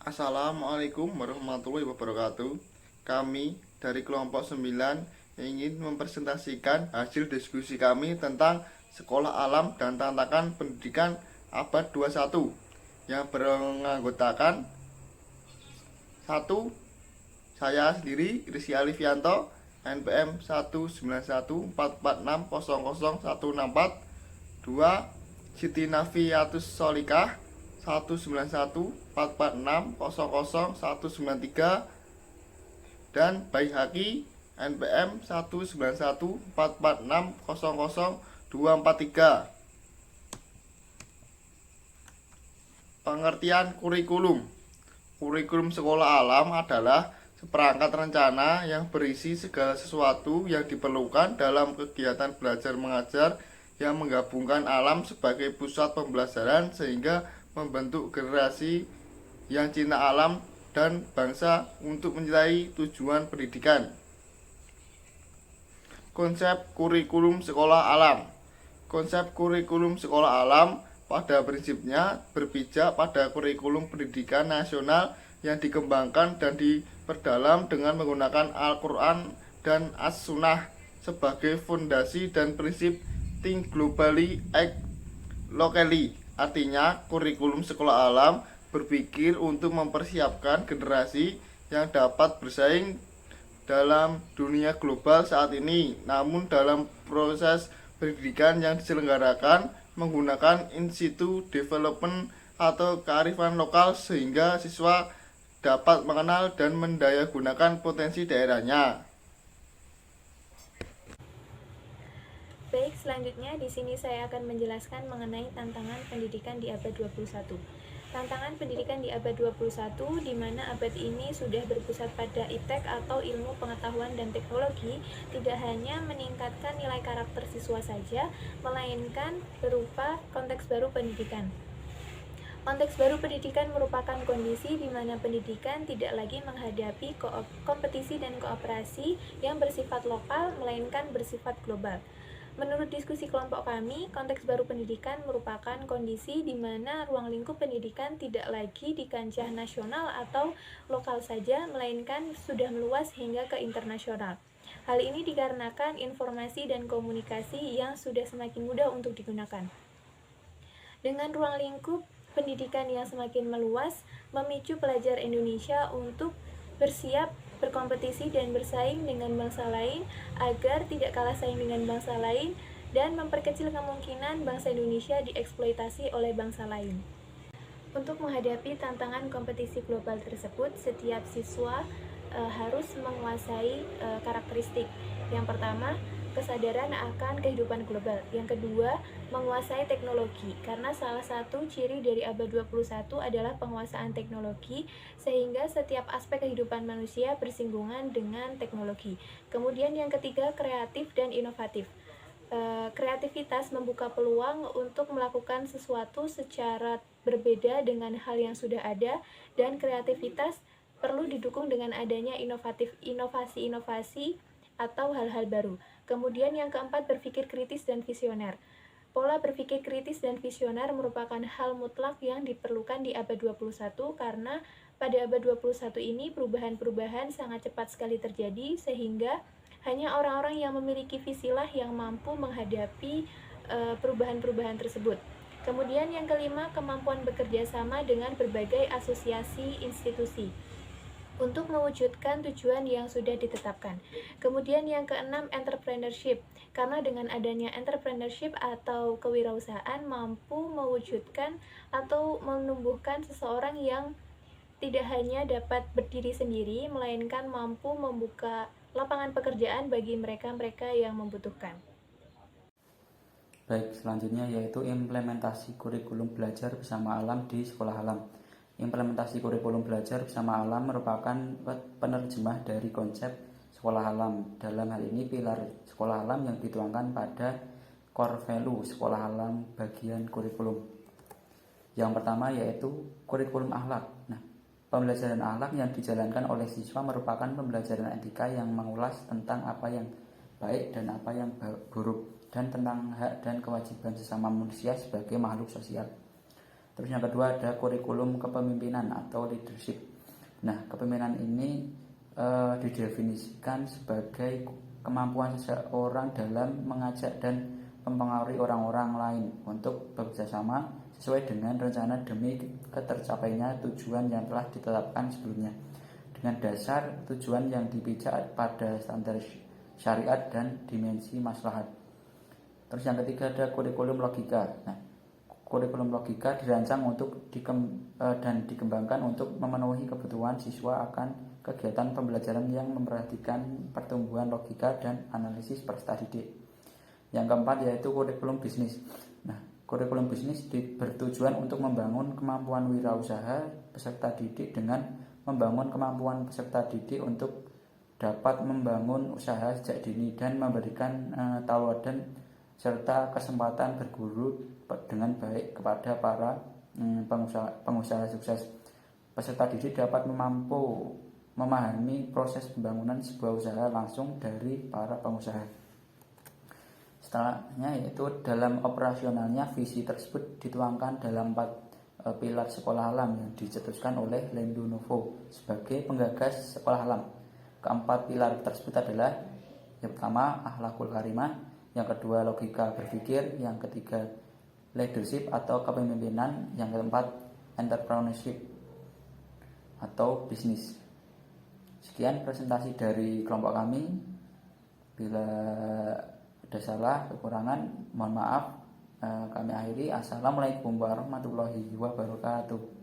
Assalamualaikum warahmatullahi wabarakatuh. Kami dari kelompok 9 ingin mempresentasikan hasil diskusi kami tentang sekolah alam dan tantangan pendidikan abad 21 yang beranggotakan satu, saya sendiri Rizky Alifianto, NPM 19144600164. 2. Siti Nafiatus Solikah 19144600193 dan Baihaqi NPM 19144600243. Pengertian kurikulum. Kurikulum sekolah alam adalah seperangkat rencana yang berisi segala sesuatu yang diperlukan dalam kegiatan belajar mengajar yang menggabungkan alam sebagai pusat pembelajaran sehingga membentuk generasi yang cinta alam dan bangsa untuk mencapai tujuan pendidikan. Konsep kurikulum sekolah alam. Konsep kurikulum sekolah alam pada prinsipnya berpijak pada kurikulum pendidikan nasional yang dikembangkan dan diperdalam dengan menggunakan Al-Quran dan As-Sunnah sebagai fondasi dan prinsip think globally, act locally. Artinya, kurikulum sekolah alam berpikir untuk mempersiapkan generasi yang dapat bersaing dalam dunia global saat ini, namun dalam proses pendidikan yang diselenggarakan menggunakan in-situ development atau kearifan lokal sehingga siswa dapat mengenal dan mendayagunakan potensi daerahnya. Baik, selanjutnya di sini saya akan menjelaskan mengenai tantangan pendidikan di abad 21. Tantangan pendidikan di abad 21 di mana abad ini sudah berpusat pada iptek atau ilmu pengetahuan dan teknologi, tidak hanya meningkatkan nilai karakter siswa saja, melainkan berupa konteks baru pendidikan. Konteks baru pendidikan merupakan kondisi di mana pendidikan tidak lagi menghadapi kompetisi dan kooperasi yang bersifat lokal, melainkan bersifat global. Menurut diskusi kelompok kami, konteks baru pendidikan merupakan kondisi di mana ruang lingkup pendidikan tidak lagi di kancah nasional atau lokal saja, melainkan sudah meluas hingga ke internasional. Hal ini dikarenakan informasi dan komunikasi yang sudah semakin mudah untuk digunakan. Dengan ruang lingkup pendidikan yang semakin meluas, memicu pelajar Indonesia untuk bersiap berkompetisi dan bersaing dengan bangsa lain agar tidak kalah saing dengan bangsa lain dan memperkecil kemungkinan bangsa Indonesia dieksploitasi oleh bangsa lain. Untuk menghadapi tantangan kompetisi global tersebut, setiap siswa harus menguasai karakteristik. Yang pertama, kesadaran akan kehidupan global. Yang kedua, menguasai teknologi, karena salah satu ciri dari abad 21 adalah penguasaan teknologi, sehingga setiap aspek kehidupan manusia bersinggungan dengan teknologi. Kemudian yang ketiga, kreatif dan inovatif. Kreativitas membuka peluang untuk melakukan sesuatu secara berbeda dengan hal yang sudah ada, dan kreativitas perlu didukung dengan adanya inovasi-inovasi atau hal-hal baru. Kemudian yang keempat, berpikir kritis dan visioner. Pola berpikir kritis dan visioner merupakan hal mutlak yang diperlukan di abad 21 karena pada abad 21 ini perubahan-perubahan sangat cepat sekali terjadi sehingga hanya orang-orang yang memiliki visilah yang mampu menghadapi perubahan-perubahan tersebut. Kemudian yang kelima, kemampuan bekerja sama dengan berbagai asosiasi institusi untuk mewujudkan tujuan yang sudah ditetapkan. Kemudian yang keenam, entrepreneurship, karena dengan adanya entrepreneurship atau kewirausahaan mampu mewujudkan atau menumbuhkan seseorang yang tidak hanya dapat berdiri sendiri, melainkan mampu membuka lapangan pekerjaan bagi mereka-mereka yang membutuhkan. Baik, selanjutnya yaitu implementasi kurikulum belajar bersama alam di sekolah alam. Implementasi kurikulum belajar bersama alam merupakan penerjemah dari konsep sekolah alam. Dalam hal ini pilar sekolah alam yang dituangkan pada core value sekolah alam bagian kurikulum. Yang pertama yaitu kurikulum akhlak. Nah, pembelajaran akhlak yang dijalankan oleh siswa merupakan pembelajaran etika yang mengulas tentang apa yang baik dan apa yang buruk, dan tentang hak dan kewajiban sesama manusia sebagai makhluk sosial. Terus yang kedua ada kurikulum kepemimpinan atau leadership. Nah, kepemimpinan ini didefinisikan sebagai kemampuan seseorang dalam mengajak dan mempengaruhi orang-orang lain untuk bekerja sama sesuai dengan rencana demi ketercapainya tujuan yang telah ditetapkan sebelumnya dengan dasar tujuan yang dipijak pada standar syariat dan dimensi maslahat. Terus yang ketiga ada kurikulum logika. Nah, kurikulum logika dirancang untuk dikembangkan untuk memenuhi kebutuhan siswa akan kegiatan pembelajaran yang memperhatikan pertumbuhan logika dan analisis peserta didik. Yang keempat yaitu kurikulum bisnis. Nah, kurikulum bisnis bertujuan untuk membangun kemampuan wirausaha peserta didik dengan membangun kemampuan peserta didik untuk dapat membangun usaha sejak dini dan memberikan tauladan serta kesempatan berguru dengan baik kepada para pengusaha sukses. Peserta didik dapat memahami proses pembangunan sebuah usaha langsung dari para pengusaha. Setelahnya yaitu dalam operasionalnya visi tersebut dituangkan dalam 4 pilar sekolah alam yang dicetuskan oleh Lendo Novo sebagai penggagas sekolah alam. Keempat pilar tersebut adalah yang pertama akhlakul karimah, yang kedua logika berpikir, yang ketiga leadership atau kepemimpinan, yang keempat entrepreneurship atau bisnis. Sekian presentasi dari kelompok kami. Bila ada salah, kekurangan, mohon maaf. Kami akhiri. Assalamualaikum warahmatullahi wabarakatuh.